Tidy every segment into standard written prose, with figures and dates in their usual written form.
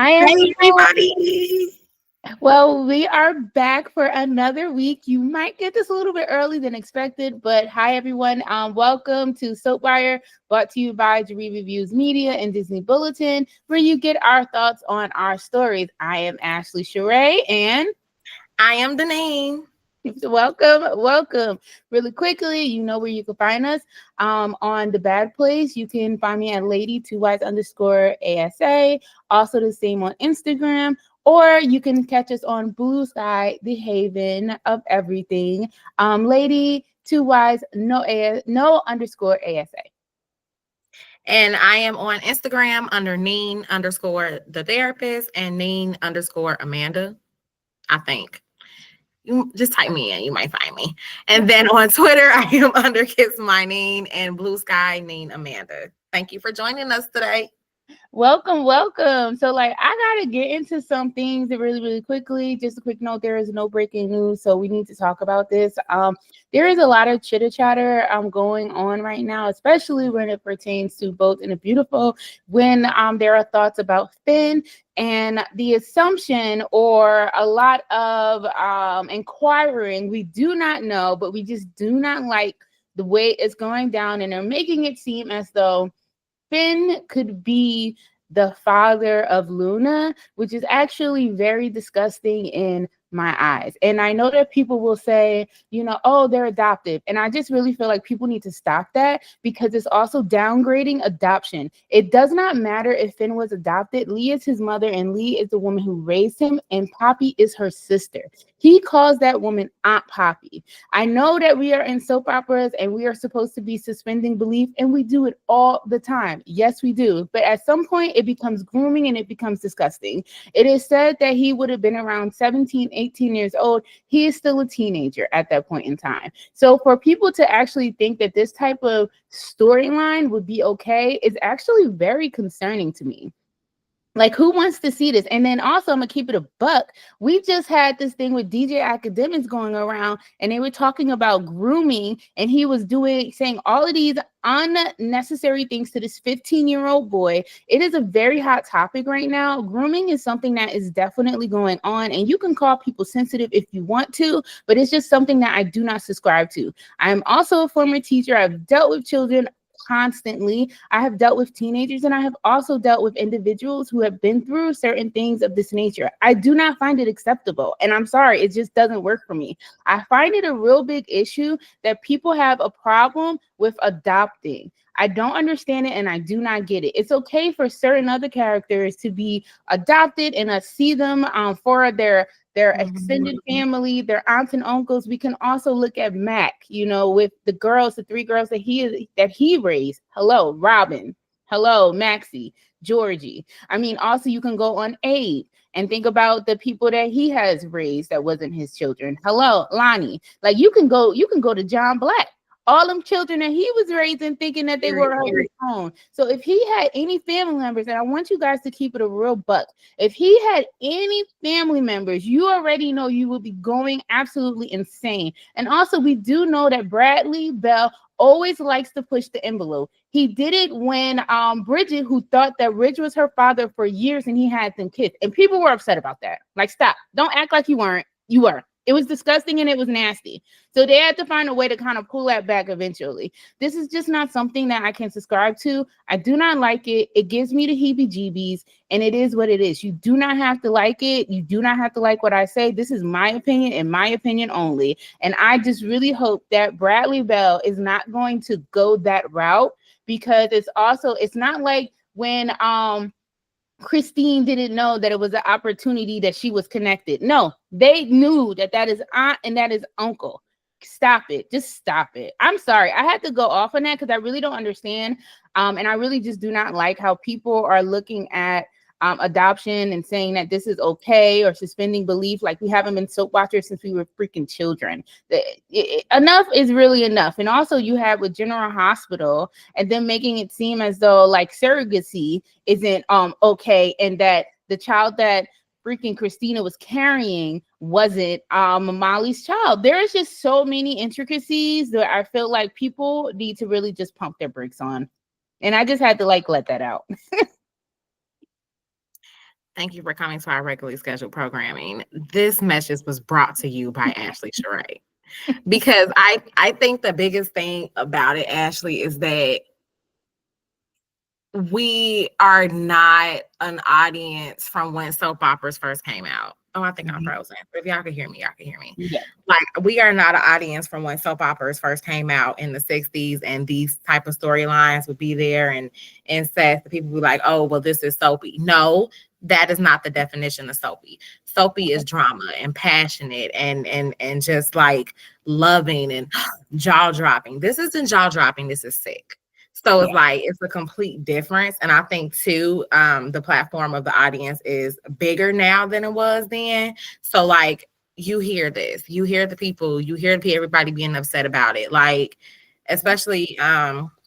Hi, Hey, everyone. everybody. Well, we are back for another week. You might get this a little bit early than expected, but hi, everyone. Welcome to Soapwire, brought to you by Jaree Reviews Media and Disney Bulletin, where you get our thoughts on our stories. I am Ashley Sheree, and I am Deneen. welcome. Really quickly, you know where you can find us. On the Bad Place, you can find me at lady2wise_ASA. Also the same on Instagram. Or you can catch us on Blue Sky, the haven of everything. Lady two wise no underscore ASA. And I am on Instagram under Neen underscore the therapist and Neen underscore Amanda. I think. You just type me in, you might find me. And then on Twitter, I am under Kiss My Neen and Blue Sky Neen Amanda. Thank you for joining us today. Welcome. So, I gotta get into some things really quickly. Just a quick note: there is no breaking news, so we need to talk about this. There is a lot of chitter chatter going on right now, especially when it pertains to Bold and the Beautiful. When there are thoughts about Finn and the assumption, or a lot of inquiring. We do not know, but we just do not like the way it's going down, and they're making it seem as though Finn could be the father of Luna, which is actually very disgusting in my eyes. And I know that people will say, oh, they're adopted. And I just really feel like people need to stop that, because it's also downgrading adoption. It does not matter if Finn was adopted. Lee is his mother, and Lee is the woman who raised him, and Poppy is her sister. He calls that woman Aunt Poppy. I know that we are in soap operas and we are supposed to be suspending belief, and we do it all the time. Yes, we do. But at some point, it becomes grooming and it becomes disgusting. It is said that he would have been around 17, 18 years old. He is still a teenager at that point in time. So for people to actually think that this type of storyline would be okay is actually very concerning to me. Like, who wants to see this? And then also, I'm gonna keep it a buck. We just had this thing with DJ Academics going around, and they were talking about grooming, and he was saying all of these unnecessary things to this 15-year-old boy. It is a very hot topic right now. Grooming is something that is definitely going on, and you can call people sensitive if you want to, but it's just something that I do not subscribe to. I am also a former teacher. I've dealt with children constantly. I have dealt with teenagers, and I have also dealt with individuals who have been through certain things of this nature. I do not find it acceptable, and I'm sorry, it just doesn't work for me. I find it a real big issue that people have a problem with adopting. I don't understand it, and I do not get it. It's okay for certain other characters to be adopted and us see them for their extended family, their aunts and uncles. We can also look at Mac, with the girls, the three girls that he raised. Hello, Robin. Hello, Maxie, Georgie. I mean, also you can go on Abe and think about the people that he has raised that wasn't his children. Hello, Lonnie. Like, you can go to John Black. All them children that he was raising thinking that they were of his own. So if he had any family members, and I want you guys to keep it a real buck, if he had any family members, you already know you will be going absolutely insane. And also, we do know that Bradley Bell always likes to push the envelope. He did it when Bridget, who thought that Rich was her father for years, and he had them kids, and people were upset about that. Like, stop. Don't act like you weren't. You were. It was disgusting and it was nasty. So they had to find a way to kind of pull that back eventually. This is just not something that I can subscribe to. I do not like it. It gives me the heebie-jeebies, and it is what it is. You do not have to like it. You do not have to like what I say. This is my opinion and my opinion only. And I just really hope that Bradley Bell is not going to go that route, because it's not like when Christine didn't know that it was an opportunity that she was connected. No, they knew that that is aunt and that is uncle. Stop it. Just stop it. I'm sorry. I had to go off on that because I really don't understand. And I really just do not like how people are looking at adoption and saying that this is okay, or suspending belief. Like, we haven't been soap watchers since we were freaking children. Enough is really enough. And also, you have with General Hospital, and then making it seem as though like surrogacy isn't okay, and that the child that freaking Christina was carrying wasn't Molly's child. There is just so many intricacies that I feel like people need to really just pump their brakes on. And I just had to let that out. Thank you for coming to our regularly scheduled programming. This message was brought to you by Ashley Sheree. Because I think the biggest thing about it, Ashley, is that we are not an audience from when soap operas first came out. Oh, I think I'm frozen. If y'all can hear me, y'all can hear me. Yeah. Like, we are not an audience from when soap operas first came out in the 60s, and these type of storylines would be there, and incest. The people be like, oh, well, this is soapy. No, that is not the definition of soapy. Soapy is drama and passionate and just like loving and jaw dropping. This isn't jaw dropping. This is sick. So it's like, it's a complete difference. And I think too, the platform of the audience is bigger now than it was then. So like, you hear this, you hear the people, you hear everybody being upset about it. Like, especially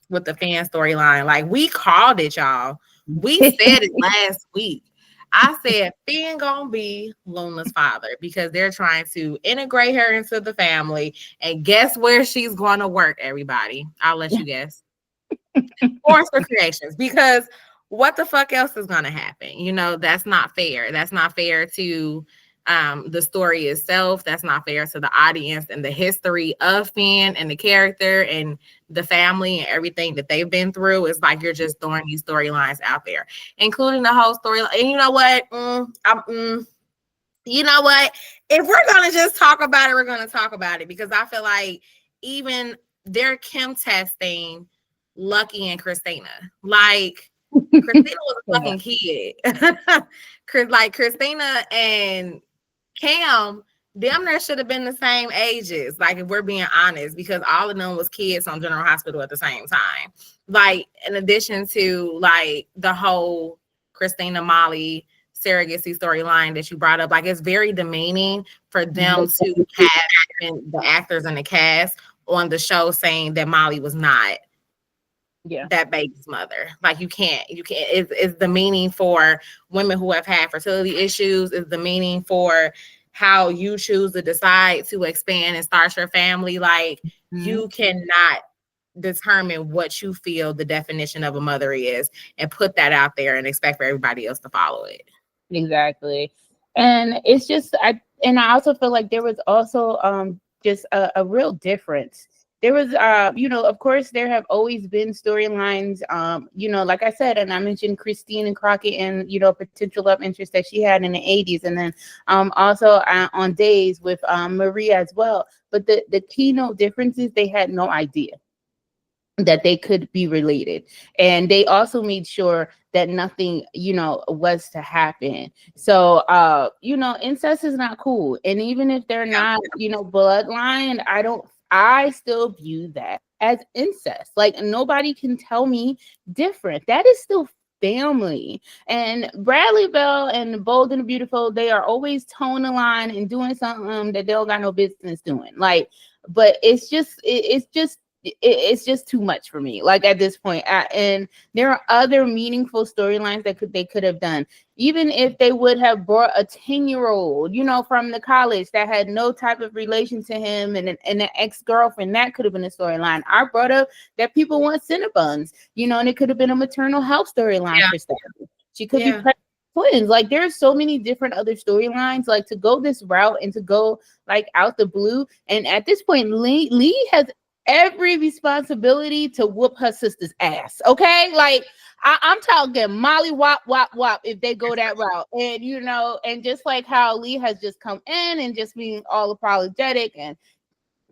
with the fan storyline, like, we called it, y'all. We said it last week. I said Finn gonna be Luna's father because they're trying to integrate her into the family. And guess where she's gonna work, everybody? I'll let you guess. Forrester Creations, because what the fuck else is going to happen? You know, that's not fair. That's not fair to the story itself. That's not fair to the audience and the history of Finn and the character and the family and everything that they've been through. It's like you're just throwing these storylines out there, including the whole story. And you know what? You know what? If we're going to just talk about it, we're going to talk about it, because I feel like even their Kim testing Lucky and Christina. Like, Christina was a fucking kid. Like, Christina and Cam damn near should have been the same ages. Like, if we're being honest, because all of them was kids on General Hospital at the same time. Like, in addition to like the whole Christina Molly surrogacy storyline that you brought up, like, it's very demeaning for them to have the actors and the cast on the show saying that Molly was not that baby's mother. Like, you can't it's the meaning for women who have had fertility issues. It's the meaning for how you choose to decide to expand and start your family. Like, you cannot determine what you feel the definition of a mother is and put that out there and expect for everybody else to follow it. Exactly. And it's just I also feel like there was also just a real difference. There was you know, of course there have always been storylines, you know, like I said, and I mentioned Christine and Crockett and, you know, potential love interest that she had in the 80s, and then also on Days with Maria as well. But the keynote difference is they had no idea that they could be related, and they also made sure that nothing, you know, was to happen. So you know, incest is not cool, and even if they're not, you know, bloodline, I still view that as incest. Like, nobody can tell me different. That is still family. And Bradley Bell and Bold and the Beautiful, they are always towing the line and doing something that they don't got no business doing. Like, but it's just too much for me, like, at this point. And there are other meaningful storylines that they could have done. Even if they would have brought a 10-year-old, you know, from the college that had no type of relation to him, and an ex-girlfriend, that could have been a storyline. I brought up that people want Cinnabons, you know, and it could have been a maternal health storyline for Stephanie. She could be pregnant twins. Like, there's so many different other storylines, like, to go this route and to go like out the blue. And at this point, Lee has every responsibility to whoop her sister's ass. Okay, like, I'm talking Molly wop wop wop if they go that route. And, you know, and just like how Lee has just come in and just being all apologetic. And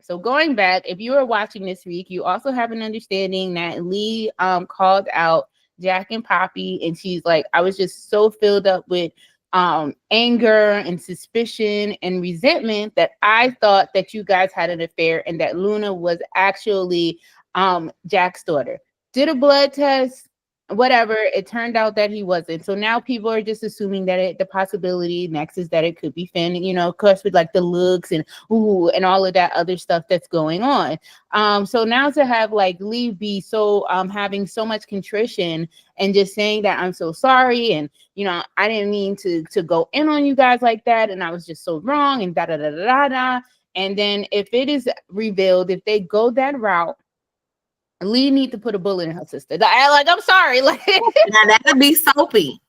so going back, if you were watching this week, you also have an understanding that Lee called out Jack and Poppy, and she's like, I was just so filled up with anger and suspicion and resentment that I thought that you guys had an affair and that Luna was actually Jack's daughter. Did a blood test, whatever, it turned out that he wasn't. So now people are just assuming that the possibility next is that it could be Finn, you know, of course, with like the looks and and all of that other stuff that's going on. So now to have like Lee be so having so much contrition and just saying that I'm so sorry, and, you know, I didn't mean to go in on you guys like that, and I was just so wrong, and da da da da da da. And then if it is revealed, if they go that route, Lee need to put a bullet in her sister. Like, I'm sorry. Like, now that'd be soapy.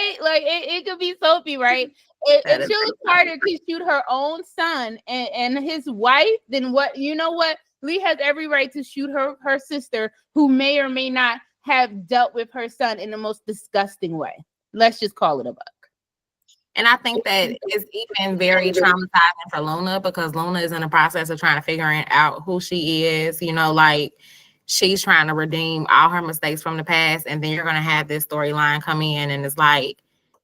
right? Like it could be Sophie, right? That If is Sheila Carter could shoot her own son and his wife, then what? You know what? Lee has every right to shoot her sister, who may or may not have dealt with her son in the most disgusting way. Let's just call it a buck. And I think that it's even very traumatizing for Luna because Luna is in the process of trying to figure out who she is. You know, like she's trying to redeem all her mistakes from the past, and then you're gonna have this storyline come in, and it's like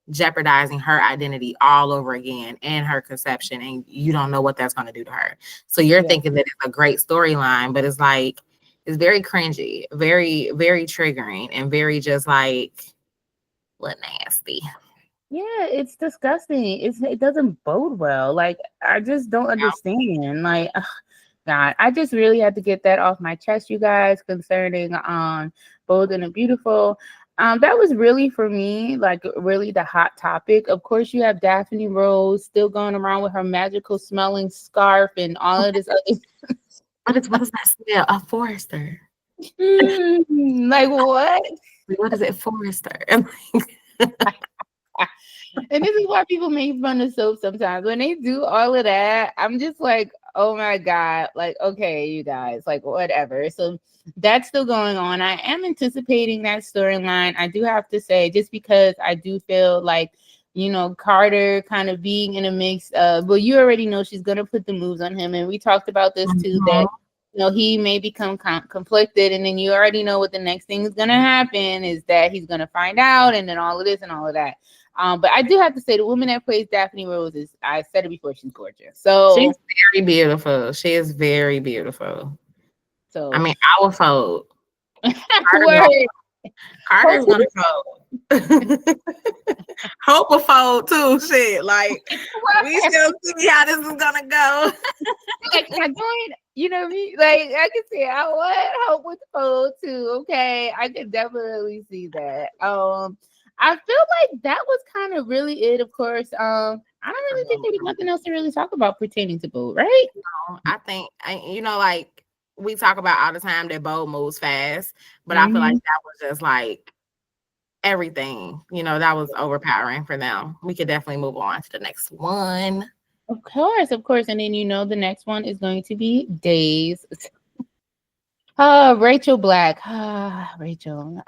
jeopardizing her identity all over again and her conception, and you don't know what that's gonna do to her. So you're thinking that it's a great storyline, but it's like it's very cringy, very, very triggering, and very just like what nasty. Yeah, it's disgusting. It doesn't bode well. Like I just don't understand. Like ugh, God, I just really had to get that off my chest, you guys, concerning Bold and the Beautiful. That was really for me, like really the hot topic. Of course, you have Daphne Rose still going around with her magical smelling scarf and all of this other. What is that smell? A Forester. Like what? What is it, Forester? And this is why people make fun of soap sometimes. When they do all of that, I'm just like, oh my God, like, okay, you guys, like, whatever. So that's still going on. I am anticipating that storyline. I do have to say, just because I do feel like, you know, Carter kind of being in a mix of, well, you already know she's going to put the moves on him. And we talked about this too, that, you know, he may become conflicted. And then you already know what the next thing is going to happen is that he's going to find out, and then all of this and all of that. But I do have to say, the woman that plays Daphne Rose is, I said it before, she's gorgeous. So she's very beautiful. She is very beautiful. So I mean, I will fold. Carter's gonna fold. Hope will fold too. Shit, like we still see how this is gonna go. Like I don't, you know me. Like I can see I would Hope with fold too. Okay, I could definitely see that. I feel like that was kind of really it. Of course, I don't really think there was nothing else to really talk about pertaining to Bold, right? No, I think you know, like we talk about all the time that Bold moves fast, but I feel like that was just like everything. You know, that was overpowering for them. We could definitely move on to the next one. Of course, and then you know the next one is going to be Days. Rachel Black. Rachel.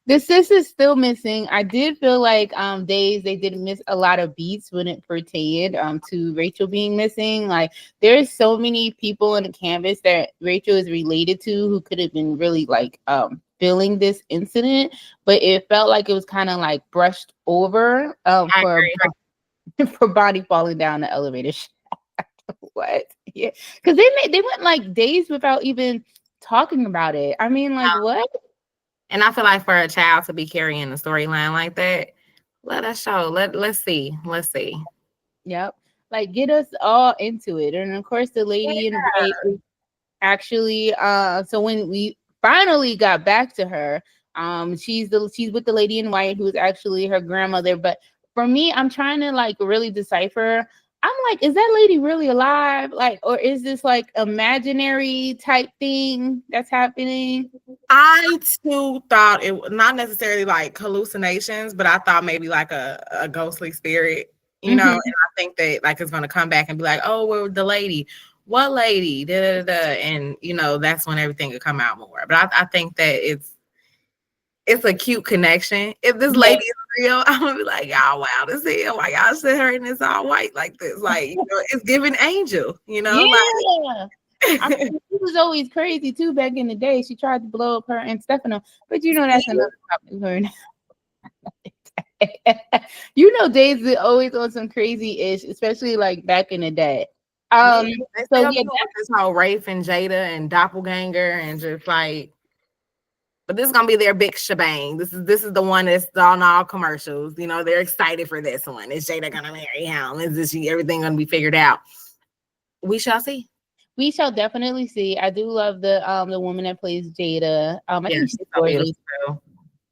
The sis is still missing. I did feel like Days, they did miss a lot of beats when it pertained to Rachel being missing. Like there's so many people in the canvas that Rachel is related to who could have been really like feeling this incident, but it felt like it was kind of like brushed over for Bonnie falling down the elevator shaft. What? Yeah, because they went like days without even talking about it. I mean, like what? And I feel like for a child to be carrying a storyline like that, let us show. Let's see. Let's see. Yep. Like get us all into it. And of course the lady in white actually so when we finally got back to her, she's with the lady in white who is actually her grandmother. But for me, I'm trying to like really decipher. I'm like, is that lady really alive? Like, or is this like imaginary type thing that's happening? I too thought it not necessarily like hallucinations, but I thought maybe like a ghostly spirit, you know. And I think that like it's gonna come back and be like, oh, well, the lady, what lady? Da, da, da. And you know, that's when everything could come out more. But I think that it's a cute connection. If this lady is real, I'm gonna be like, y'all wild as hell. Why y'all sit her in this all white like this? Like, you know, it's giving angel, you know. Yeah. I mean, she was always crazy too back in the day. She tried to blow up her and Stefano, but you know that's another topic. You know, Days is always on some crazy ish, especially like back in the day. So yeah, this whole Rafe and Jada and doppelganger and just like, but this is gonna be their big shebang. This is the one that's on all commercials. You know, they're excited for this one. Is Jada gonna marry him? Everything gonna be figured out? We shall see. We shall definitely see. I do love the woman that plays Jada. I think she's gorgeous.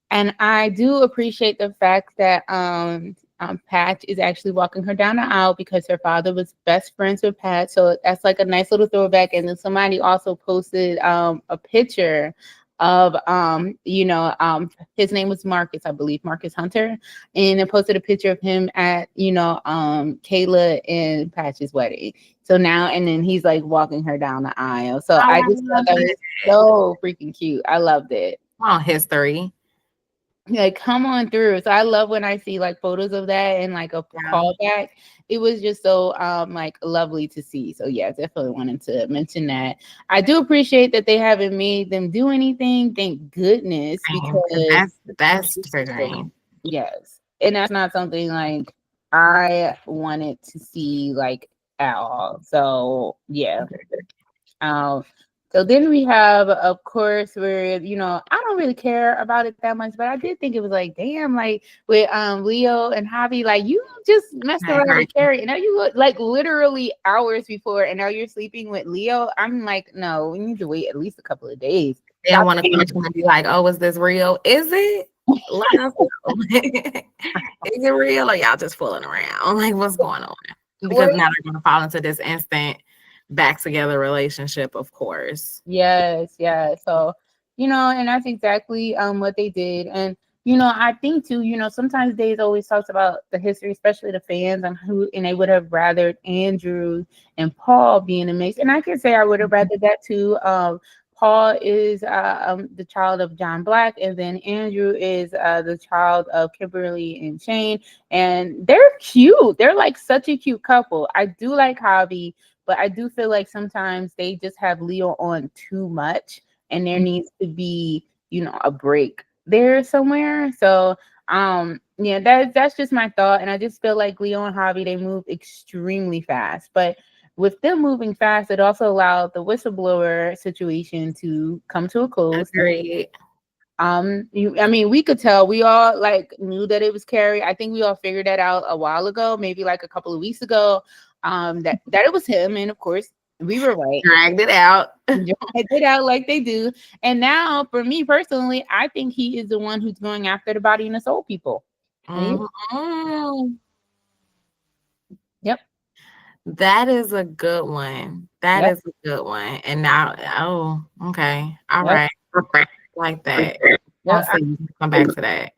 And I do appreciate the fact that Pat is actually walking her down the aisle because her father was best friends with Pat. So that's like a nice little throwback. And then somebody also posted a picture of his name was Marcus, I believe, Marcus Hunter, and it posted a picture of him at Kayla and Patch's wedding. So now and then he's like walking her down the aisle. So Oh, I I just thought love that was it. so freaking cute. I loved it. Oh, history. Like, come on through. So I love when I see like photos of that and like a Yeah. callback. It was just so like lovely to see. So yeah, definitely wanted to mention that. I do appreciate that they haven't made them do anything. Thank goodness, Same, 'cause because that's triggering. yes. And that's not something like I wanted to see like at all. So yeah. Um, so then we have, of course, where I don't really care about it that much, but I did think it was like, damn, like with Leo and Javi, like you just messed I around agree. with Carrie, and now you look like literally hours before, and now you're sleeping with Leo. I'm like, no, we need to wait at least a couple of days. They don't want to come and be like, "Oh, is this real? Is it? Let us know. Is it real, or y'all just fooling around? Like, what's going on?" Because now they're going to fall into this instant back together relationship, of course. Yes, yeah. So, and that's exactly what they did. And I think too, sometimes Days always talks about the history, especially the fans and they would have rathered Andrew and Paul be in the mix. And I can say I would have rathered that too. Paul is the child of John Black, and then Andrew is the child of Kimberly and Shane. And they're cute. They're like such a cute couple. I do like Javi, but I do feel like sometimes they just have Leo on too much, and there needs to be, a break there somewhere. So, yeah, that's just my thought. And I just feel like Leo and Javi, they move extremely fast. But with them moving fast, it also allowed the whistleblower situation to come to a close. Agreed. We could tell, we all like knew that it was Carrie. I think we all figured that out a while ago, maybe like a couple of weeks ago, that it was him. And of course, we were right. Dragged it out. Dragged it out like they do. And now, for me personally, I think he is the one who's going after the body and the soul people. Mm-hmm. Yep. That is a good one. That Yep. is a good one. And now, oh, okay. All Yep. right. Like that. Yep. I'll see you come back to that.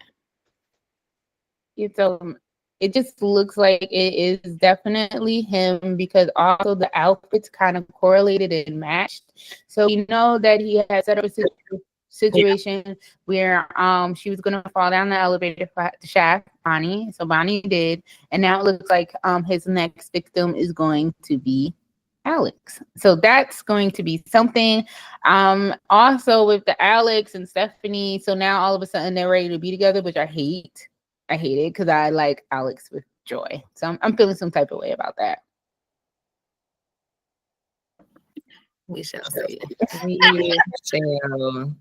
It just looks like it is definitely him, because also the outfits kind of correlated and matched. So we know that he had set up a situation where she was gonna fall down the elevator shaft, Bonnie. So Bonnie did, and now it looks like his next victim is going to be Alex. So that's going to be something. Also with the Alex and Stephanie, so now all of a sudden they're ready to be together, which I hate. I hate it because I like Alex with joy. So I'm feeling some type of way about that. We shall see. We shall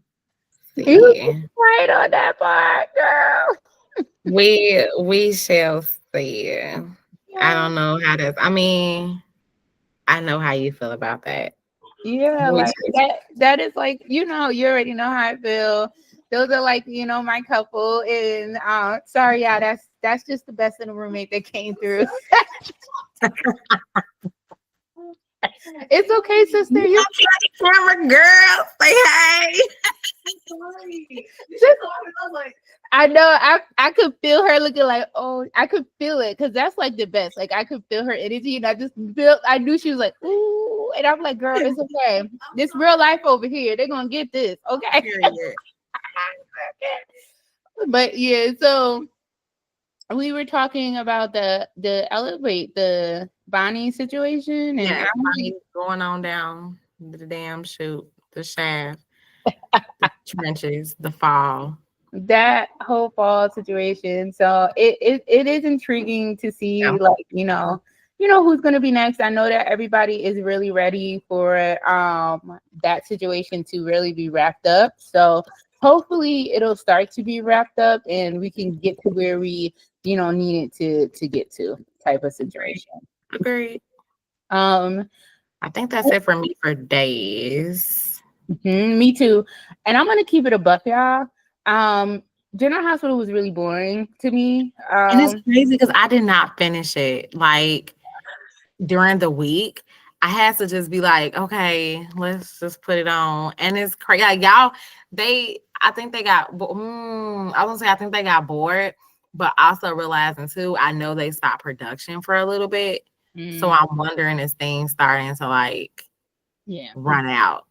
You see. right on that part, girl. We shall see. I don't know how to. I mean, I know how you feel about that. Yeah, We like that is like, you already know how I feel. Those are like, my couple. And sorry, yeah, that's just the best in the roommate that came through. It's okay, sister. You camera girl, say hey. I know I could feel her looking like, oh, I could feel it, because that's like the best. Like I could feel her energy, and I knew she was like, ooh, and I'm like, girl, it's okay. This real life over here. They're gonna get this, okay? But yeah, so we were talking about the Bonnie situation, and Yeah, Bonnie's going on down the damn chute, the shaft, the trenches, the fall. that whole fall situation. So it is intriguing to see, Yeah. like, who's going to be next. I know that everybody is really ready for that situation to really be wrapped up. So hopefully it'll start to be wrapped up and we can get to where we need it to get to, type of situation. Agreed. um I think that's it for me for days. Me too. And I'm gonna keep it a buck, y'all. General Hospital was really boring to me. And it's crazy because I did not finish it. Like during the week, I had to just be like, okay, let's just put it on. And it's crazy. Like y'all, I think they got, I won't say I think they got bored, but also realizing too, I know they stopped production for a little bit. So Mm, I'm wondering if things starting to like yeah. run out.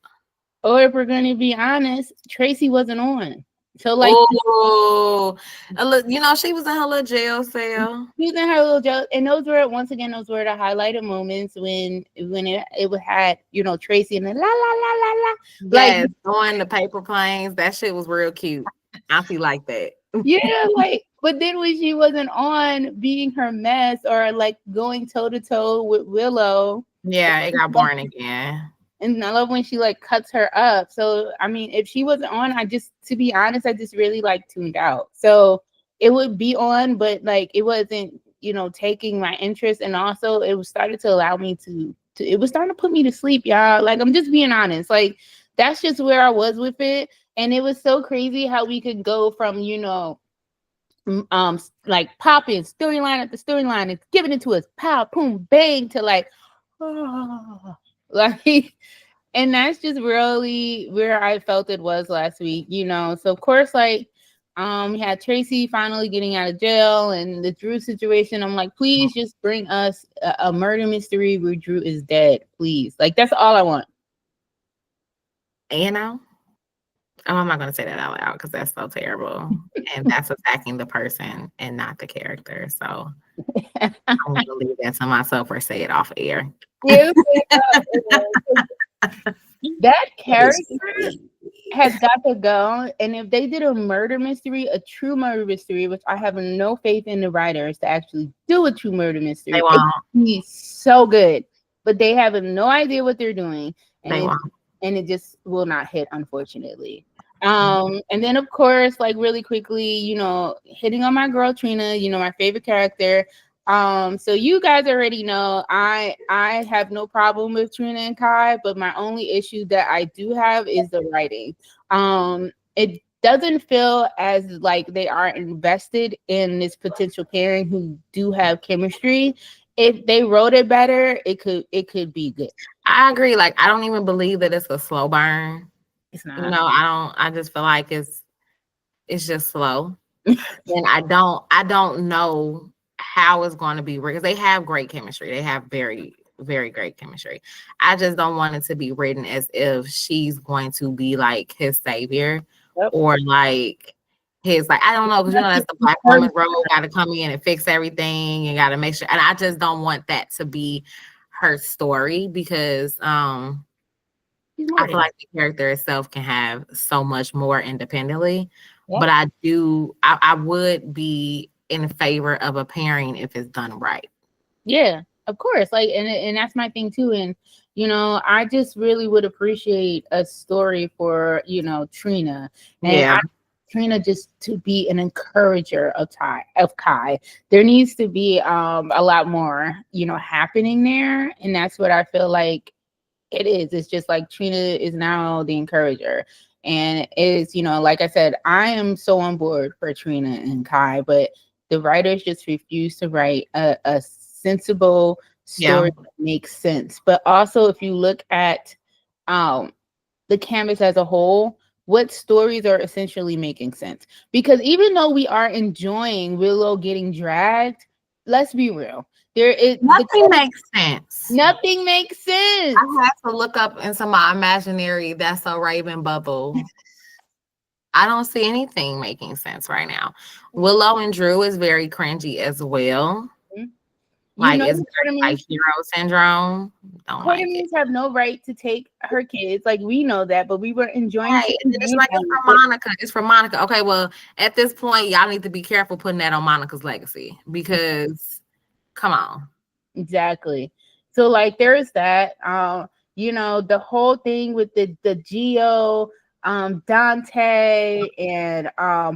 Or if we're going to be honest, Tracy wasn't on. So like Oh, look, she was in her little jail cell. using her little joke, and those were once again those were the highlighted moments when it had Tracy and the la la la la la like Yes, throwing the paper planes. That shit was real cute. I feel like that. yeah like but then when she wasn't on being her mess or like going toe to toe with Willow, Yeah, it got boring again. and I love when she like cuts her up. So I mean, if she wasn't on, to be honest, I just really like tuned out. So it would be on, but like it wasn't, taking my interest, and also it was started to allow me to it was starting to put me to sleep, y'all. Like I'm just being honest. Like that's just where I was with it, and it was so crazy how we could go from like popping storyline at the storyline and giving it to us, pow, boom, bang, to like, like. And that's just really where I felt it was last week, So of course, like, we had Tracy finally getting out of jail and the Drew situation. I'm like, please just bring us a murder mystery where Drew is dead, please. Like that's all I want. Oh, I'm not going to say that out loud because that's so terrible. And that's attacking the person and not the character. So I'm going to leave that to myself or say it off air. Yeah, that character has got to go. And if they did a murder mystery, a true murder mystery, which I have no faith in the writers to actually do a true murder mystery, They it won't. would be so good. But they have no idea what they're doing, They won't. and it just will not hit, unfortunately. And then of course, like really quickly, hitting on my girl Trina, my favorite character. So you guys already know I have no problem with Trina and Kai, but my only issue that I do have is the writing. It doesn't feel as like they are invested in this potential pairing who do have chemistry. If they wrote it better, it could be good. I agree. Like, I don't even believe that it's a slow burn. It's not. I just feel like it's just slow. And I don't know how it's going to be because they have great chemistry. They have very, very great chemistry. I just don't want it to be written as if she's going to be like his savior Yep. or like his, like, I don't know, because that's the black woman role, got to come in and fix everything and got to make sure. And I just don't want that to be her story because I feel like the character itself can have so much more independently. Yep. But I would be in favor of a pairing if it's done right. Yeah, of course. Like, and that's my thing too. And I just really would appreciate a story for Trina. And Trina just to be an encourager of Kai. There needs to be a lot more happening there, and that's what I feel like it is. It's just like Trina is now the encourager. And it's, like I said, I am so on board for Trina and Kai, but the writers just refuse to write a sensible story that makes sense. But also, if you look at the canvas as a whole, what stories are essentially making sense? Because even though we are enjoying Willow getting dragged, let's be real. Nothing makes sense. Nothing makes sense. I have to look up into my imaginary That's a Raven bubble. I don't see anything making sense right now. Willow and Drew is very cringy as well. Like it's like hero syndrome. Don't like it. Have no right to take her kids. Like we know that, but we were enjoying it. It's like it's for Monica. It's for Monica. Okay, well, at this point, y'all need to be careful putting that on Monica's legacy because come on. Exactly. So like there's that. The whole thing with the Geo, Dante and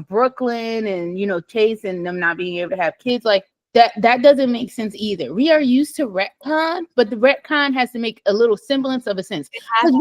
Brooklyn and Chase and them not being able to have kids, like that doesn't make sense either. We are used to retcon, but the retcon has to make a little semblance of a sense. Let's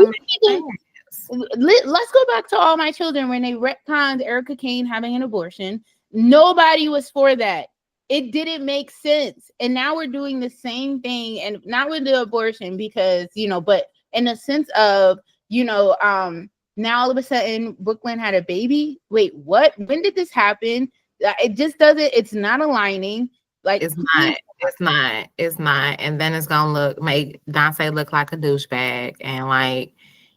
go back to All My Children when they retconned Erica Kane having an abortion. Nobody was for that. it didn't make sense. And now we're doing the same thing, and not with the abortion because, but in the sense of, now all of a sudden Brooklyn had a baby. Wait, what? When did this happen? It just doesn't, it's not aligning. Like, it's not. It's not. It's not. And then it's gonna make Dante look like a douchebag, and like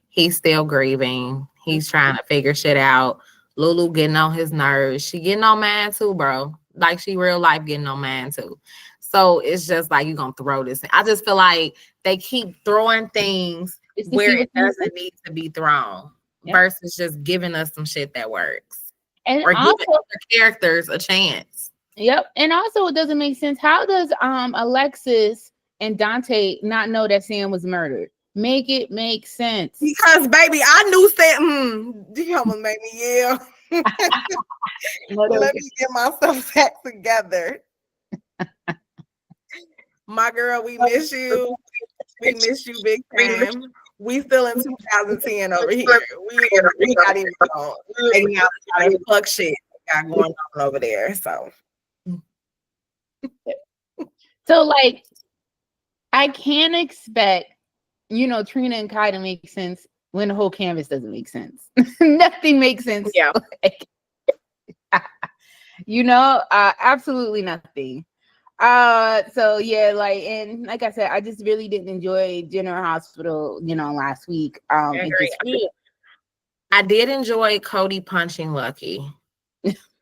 he's still grieving. He's trying to figure shit out. Lulu getting on his nerves. She getting on mine too, bro. Like she real life getting on mine too. So it's just like you're gonna throw this in. I just feel like they keep throwing things where it doesn't need to be thrown, versus just giving us some shit that works. And or also, giving the characters a chance. Yep. And also it doesn't make sense. How does Alexis and Dante not know that Sam was murdered? Make it make sense. Because baby, I knew Sam. You almost made me yell. Let me get myself back together. My girl, we miss you. We miss you big time. We still in 2010 over here. We not even taking out the fuck shit got going on over there. So like, I can't expect, Trina and Kai to make sense when the whole canvas doesn't make sense. Nothing makes sense. Yeah. Like, absolutely nothing. So yeah, like, and like I said, I just really didn't enjoy General Hospital, last week. I did enjoy Cody punching Lucky.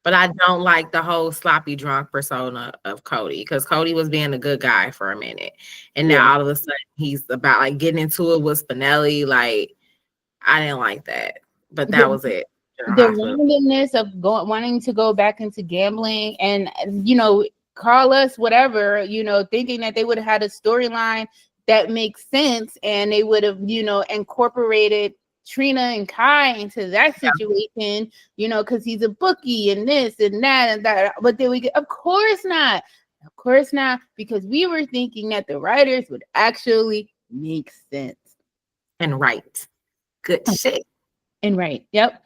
But I don't like the whole sloppy drunk persona of Cody, because Cody was being a good guy for a minute. And now all of a sudden he's about like getting into it with Spinelli. Like, I didn't like that. But that was it. The randomness of wanting to go back into gambling and, call us whatever, thinking that they would have had a storyline that makes sense, and they would have, incorporated Trina and Kai into that situation, because he's a bookie and this and that and that. But then of course not, because we were thinking that the writers would actually make sense and write good shit. And right, yep.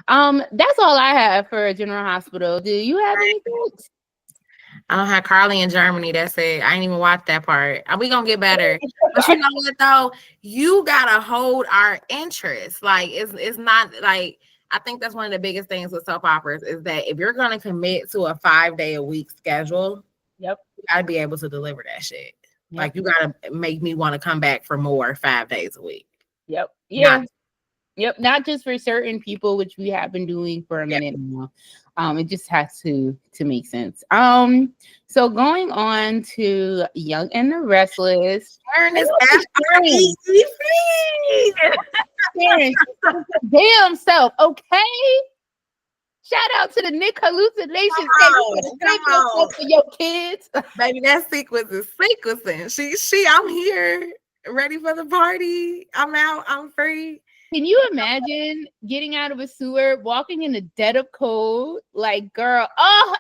That's all I have for General Hospital. Do you have anything? I don't have Carly in Germany. That's it. I ain't even watched that part. We gonna get better. But you know what though? You gotta hold our interest. Like it's not like, I think that's one of the biggest things with soap operas is that if you're gonna commit to a 5-day-a-week schedule, you gotta be able to deliver that shit. Yep. Like you gotta make me want to come back for more 5 days a week. Yep. Yeah. Not just for certain people, which we have been doing for a minute now. It just has to make sense. So going on to Young and the Restless. Sharon is damn self, okay? Shout out to the Nick hallucination. Come on. For your kids. Baby, that sequence is sequencing. She I'm here, ready for the party. I'm out, I'm free. Can you imagine getting out of a sewer, walking in the dead of cold, like, girl,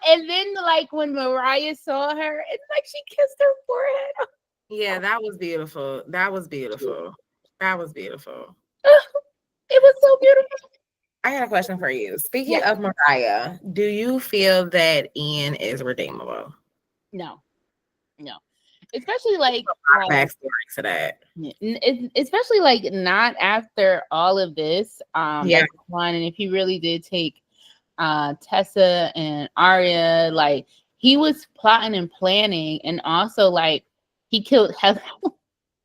and then like when Mariah saw her, it's like she kissed her forehead. Yeah, that was beautiful. It was so beautiful. I got a question for you. Speaking of Mariah, do you feel that Ian is redeemable? No. Especially like backstory to that. Especially like not after all of this. That's one. And if he really did take Tessa and Arya, like he was plotting and planning, and also like he killed Heather.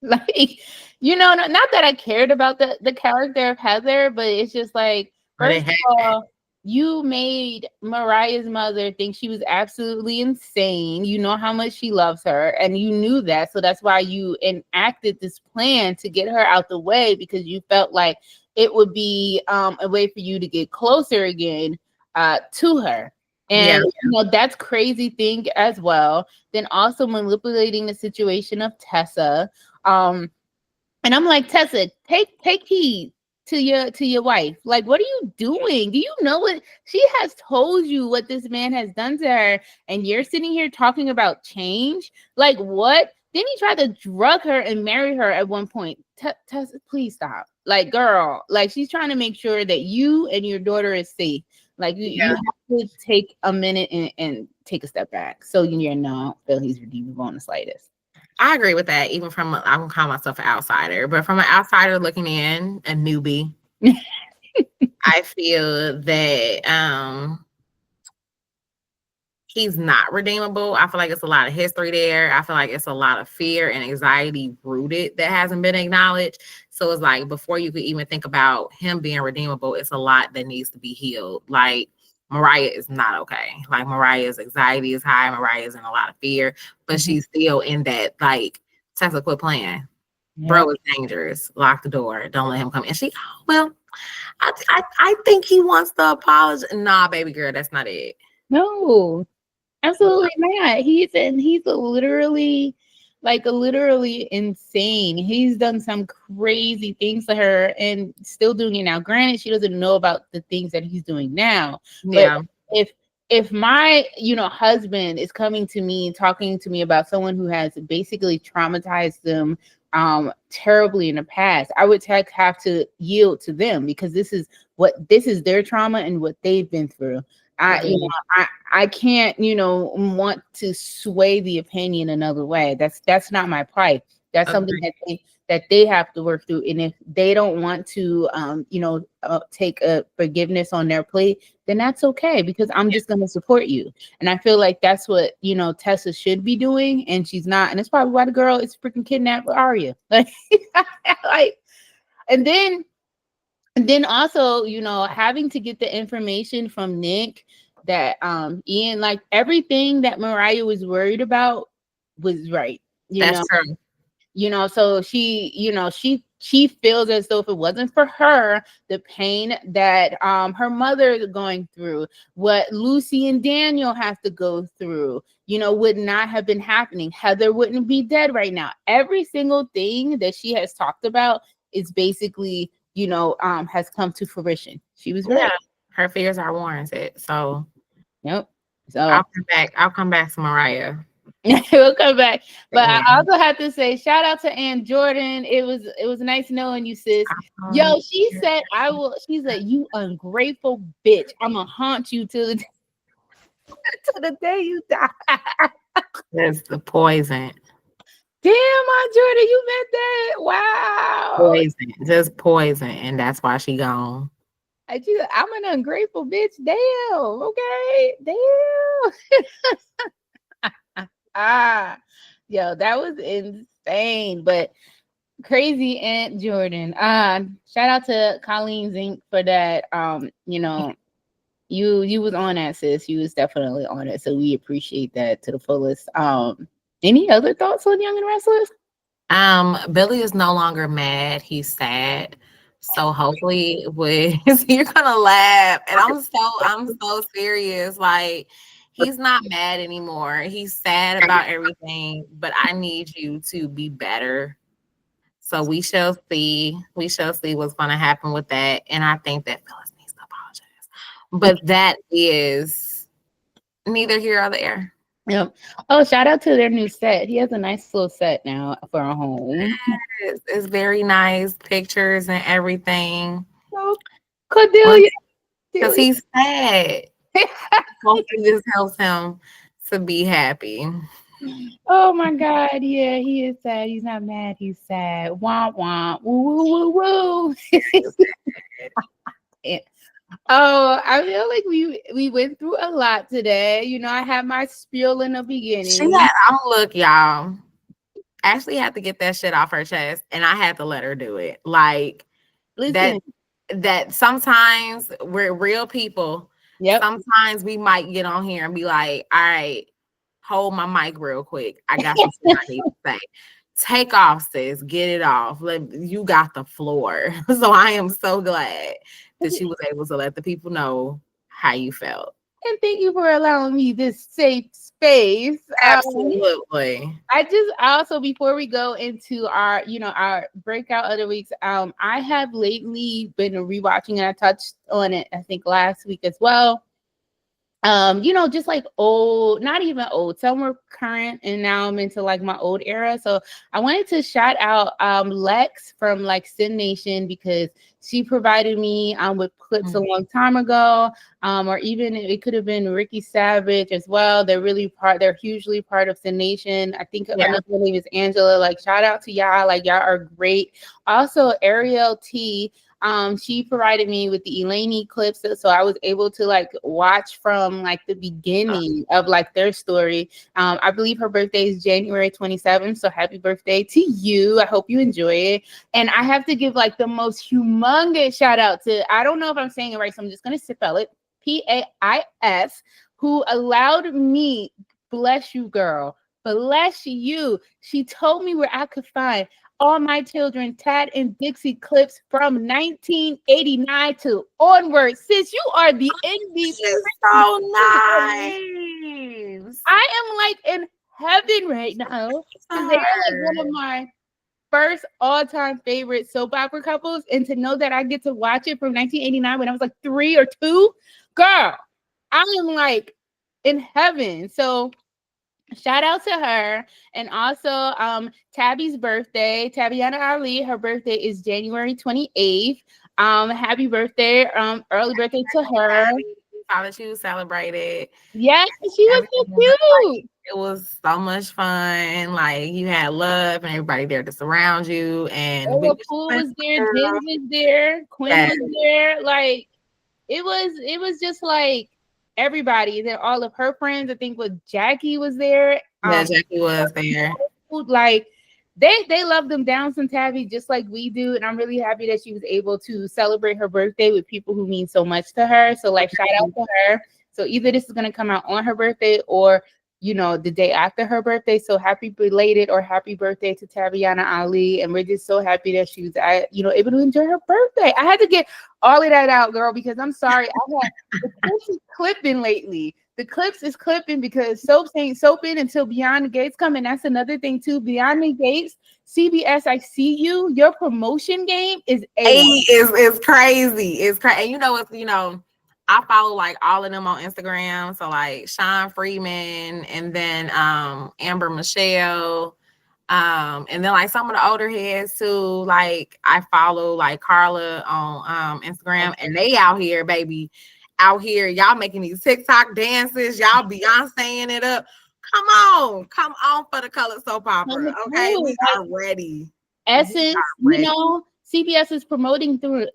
Like, not that I cared about the character of Heather, but it's just like, first of all, you made Mariah's mother think she was absolutely insane. You know how much she loves her, and you knew that. So that's why you enacted this plan to get her out the way, because you felt like it would be a way for you to get closer again to her. And that's crazy thing as well. Then also manipulating the situation of Tessa. And I'm like, Tessa, take heed to your wife. Like, what are you doing? Do you know what she has told you, what this man has done to her, and you're sitting here talking about change? Like, what? Then he tried to drug her and marry her at one point. Tessa, please stop. Like, girl, like she's trying to make sure that you and your daughter is safe. Like, you have to take a minute and take a step back. So you not feel he's redeemable on the slightest. I agree with that. Even from I can call myself an outsider, but from an outsider looking in, a newbie, I feel that he's not redeemable. I feel like it's a lot of history there. I feel like it's a lot of fear and anxiety rooted that hasn't been acknowledged. So it's like before you could even think about him being redeemable, it's a lot that needs to be healed. Like Mariah is not okay. Like Mariah's anxiety is high. Mariah is in a lot of fear, but she's still in that like Tessa, quit playing. Bro is dangerous. Lock the door. Don't let him come in. She, oh, well, I think he wants to apologize. Nah, baby girl, that's not it. No, absolutely not. He's literally insane. He's done some crazy things to her and still doing it now. Granted, she doesn't know about the things that he's doing now. Yeah. But if my husband is coming to me talking to me about someone who has basically traumatized them terribly in the past, I would have to yield to them because this is their trauma and what they've been through. I can't, want to sway the opinion another way. That's not my plight. That's something that they have to work through. And if they don't want to, take a forgiveness on their plate, then that's okay because I'm just going to support you. And I feel like that's what, Tessa should be doing. And she's not. And it's probably why the girl is freaking kidnapped with Arya. And then also, having to get the information from Nick that Ian, like everything that Mariah was worried about was right. That's true. So she feels as though if it wasn't for her, the pain that her mother is going through, what Lucy and Daniel have to go through, would not have been happening. Heather wouldn't be dead right now. Every single thing that she has talked about is basically has come to fruition. She was right. Her fears are warranted. So yep. So I'll come back to Mariah. We'll come back. But I also have to say, shout out to Ann Jordan. It was nice knowing you, sis. Yo, she said, she said, you ungrateful bitch. I'm gonna haunt you to the day you die. That's the poison. Damn, Aunt Jordan, you meant that. Wow. Poison. Just poison. And that's why she gone. I'm an ungrateful bitch. Damn. Okay. Damn. Yo, that was insane, but crazy Aunt Jordan. Shout out to Colleen Zink for that. You was on that, sis. You was definitely on it, so we appreciate that to the fullest. Any other thoughts on Young and Restless? Billy is no longer mad. He's sad. So hopefully you're gonna laugh. And I'm so serious. Like he's not mad anymore. He's sad about everything, but I need you to be better. So we shall see. We shall see what's gonna happen with that. And I think that Phyllis needs to apologize. But that is neither here or there. Yep. Oh, shout out to their new set. He has a nice little set now for a home. It's very nice pictures and everything. Oh, Cordelia. Because he's sad. Hopefully this helps him to be happy. Oh my God. Yeah, he is sad. He's not mad. He's sad. Wah, wah. Woo, woo, woo, woo. Oh, I feel like we went through a lot today. I had my spiel in the beginning. Look, y'all. Ashley had to get that shit off her chest, and I had to let her do it. Like, listen, that sometimes we're real people. Yep. Sometimes we might get on here and be like, all right, hold my mic real quick. I got some shit I need to say. Take off, sis. Get it off. You got the floor. So I am so glad that she was able to let the people know how you felt. And thank you for allowing me this safe space. Absolutely. I also, before we go into our, our breakout other weeks, I have lately been rewatching, and I touched on it, I think last week as well. just like old, not even old, some were current, and now I'm into like my old era. So I wanted to shout out Lex from like Sin Nation, because she provided me with clips a long time ago. Or even it could have been Ricky Savage as well. They're hugely part of Sin Nation. I think another name is Angela. Like, shout out to y'all. Like, y'all are great. Also, Ariel T. She provided me with the Eleni clips, so I was able to like watch from like the beginning of like their story. I believe her birthday is January 27th, so happy birthday to you. I hope you enjoy it. And I have to give like the most humongous shout out to, I don't know if I'm saying it right, so I'm just gonna spell it, Pais, who allowed me, bless you, girl, bless you. She told me where I could find all my children Tad and Dixie clips from 1989 to onward. Sis, you are the MVP. So nice. I am like in heaven right now, because they are like one of my first all-time favorite soap opera couples, and to know that I get to watch it from 1989 when I was like 3 or 2, girl, I am like in heaven. So shout out to her. And also Tabby's birthday, Tabiana Ali, her birthday is January 28th. Happy birthday, early birthday to her. How that you celebrated. Yes, she was so cute. It was so much fun. Like, you had love and everybody there to surround you. And Pool was there, Jen was there, Quinn was there. Like, it was just like everybody. Then all of her friends, I think what Jackie was there. Yeah, Jackie was there. Like, they love them down some Tabby just like we do, and I'm really happy that she was able to celebrate her birthday with people who mean so much to her. So like, shout out to her. So either this is going to come out on her birthday or the day after her birthday. So happy belated or happy birthday to Tabiana Ali, and we're just so happy that she was able to enjoy her birthday. I had to get all of that out, girl, because I'm sorry, I had the clips is clipping lately. The clips is clipping because soaps ain't soaping until Beyond the Gates come. And that's another thing too. Beyond the Gates, CBS, I see you. Your promotion game is is crazy. It's crazy. And I follow like all of them on Instagram. So like Sean Freeman, and then Amber Michelle. And then like some of the older heads too. Like, I follow like Carla on Instagram, and they out here, baby. Out here, y'all making these TikTok dances, y'all Beyonceing it up. Come on for the color soap opera. Okay, we are ready. Essence, CBS is promoting through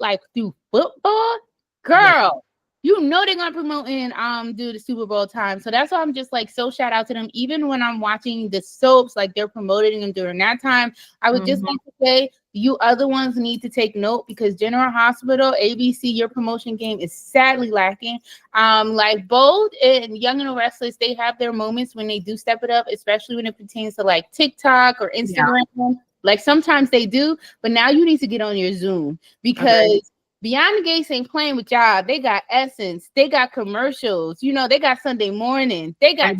football. Girl, they're gonna promote and do the Super Bowl time. So that's why I'm just like, so shout out to them. Even when I'm watching the soaps, like, they're promoting them during that time. I would just like to say, you other ones need to take note, because General Hospital, ABC, your promotion game is sadly lacking. Like Bold and Young and the Restless, they have their moments when they do step it up, especially when it pertains to like TikTok or Instagram. Yeah. Like, sometimes they do, but now you need to get on your Zoom, because Beyond the Gates ain't playing with y'all. They got Essence. They got commercials. They got Sunday Morning. They got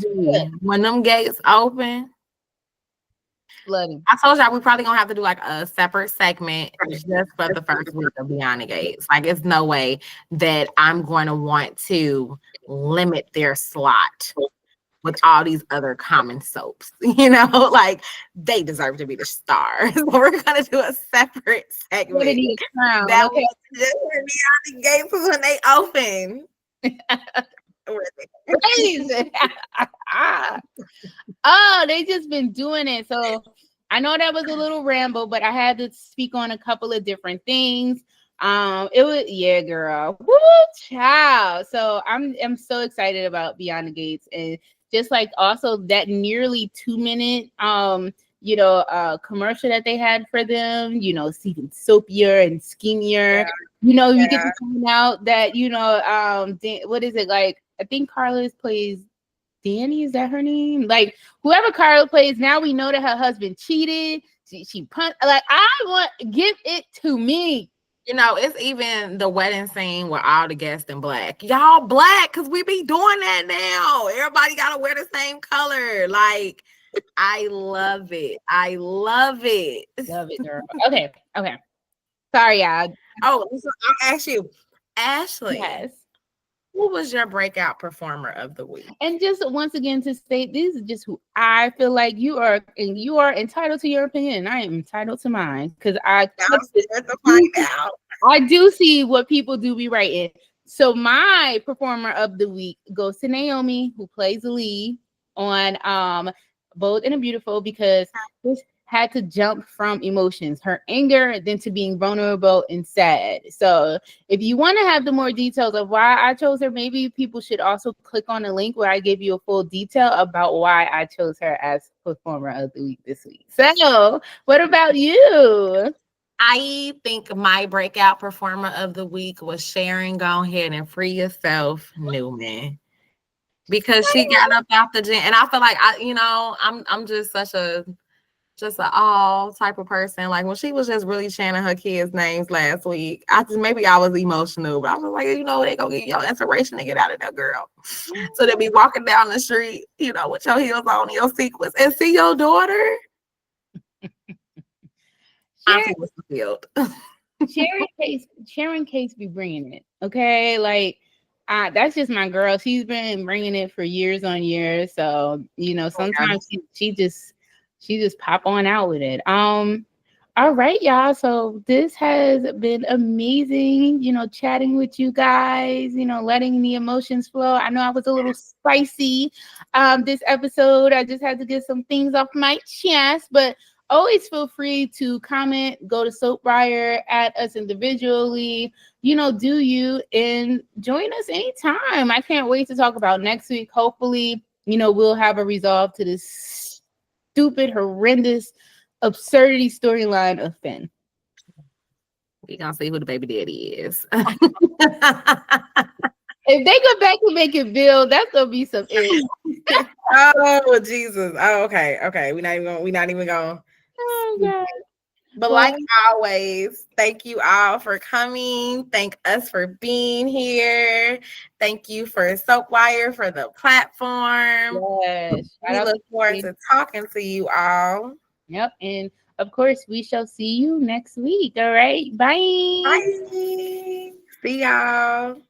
when them gates open. Bloody. I told y'all we probably gonna have to do like a separate segment just for the first week of Beyond the Gates. Like, it's no way that I'm going to want to limit their slot with all these other common soaps. Like, they deserve to be the stars. So we're gonna do a separate segment. That was just Beyond the Gates when they open. They just been doing it. So I know that was a little ramble, but I had to speak on a couple of different things. It was, girl, woo, child. So I'm so excited about Beyond the Gates, and just like also that nearly 2-minute commercial that they had for them, even soapier and schemier. You get to find out that what is it, like, I think Carlos plays Danny, is that her name? Like, whoever Carla plays, now we know that her husband cheated. She punched. Like, I want, give it to me. It's even the wedding scene with all the guests in black. Y'all black, because we be doing that now. Everybody got to wear the same color. Like, I love it. I love it. Love it, girl. Okay. Sorry, y'all. Oh, so I'll ask you, Ashley. Yes. Who was your breakout performer of the week? And just once again to state, this is just who I feel like you are, and you are entitled to your opinion. And I am entitled to mine because I'm scared to find out. I do see what people do be writing. So my performer of the week goes to Naomi, who plays the lead on Bold and the Beautiful, because this had to jump from emotions, her anger, then to being vulnerable and sad. So if you want to have the more details of why I chose her, maybe people should also click on the link where I give you a full detail about why I chose her as performer of the week this week. So what about you? I think my breakout performer of the week was Sharon. Go ahead and free yourself, Newman, because she got up out the gym, and I feel like I'm just such a all type of person. Like when she was just really chanting her kids' names last week, maybe I was emotional, but I was like, they gonna get your inspiration to get out of that girl. So they be walking down the street, with your heels on, your sequins, and see your daughter. Auntie was fulfilled. Sharon Case be bringing it. Okay, like that's just my girl. She's been bringing it for years on years. So sometimes she just pop on out with it. All right, y'all. So this has been amazing, chatting with you guys, letting the emotions flow. I know I was a little spicy this episode. I just had to get some things off my chest, but always feel free to comment, go to Soapbriar, add us individually, do you, and join us anytime. I can't wait to talk about next week. Hopefully, we'll have a resolve to this stupid, horrendous absurdity storyline of Finn. We gonna see who the baby daddy is. If they go back to making Bill, that's gonna be some Oh Jesus. Oh, okay. We're not even gonna. Oh God. But like always, thank you all for coming. Thank us for being here. Thank you for Soapwire for the platform. Yes. We look forward to talking to you all. Yep. And of course, we shall see you next week. All right. Bye. Bye. See y'all.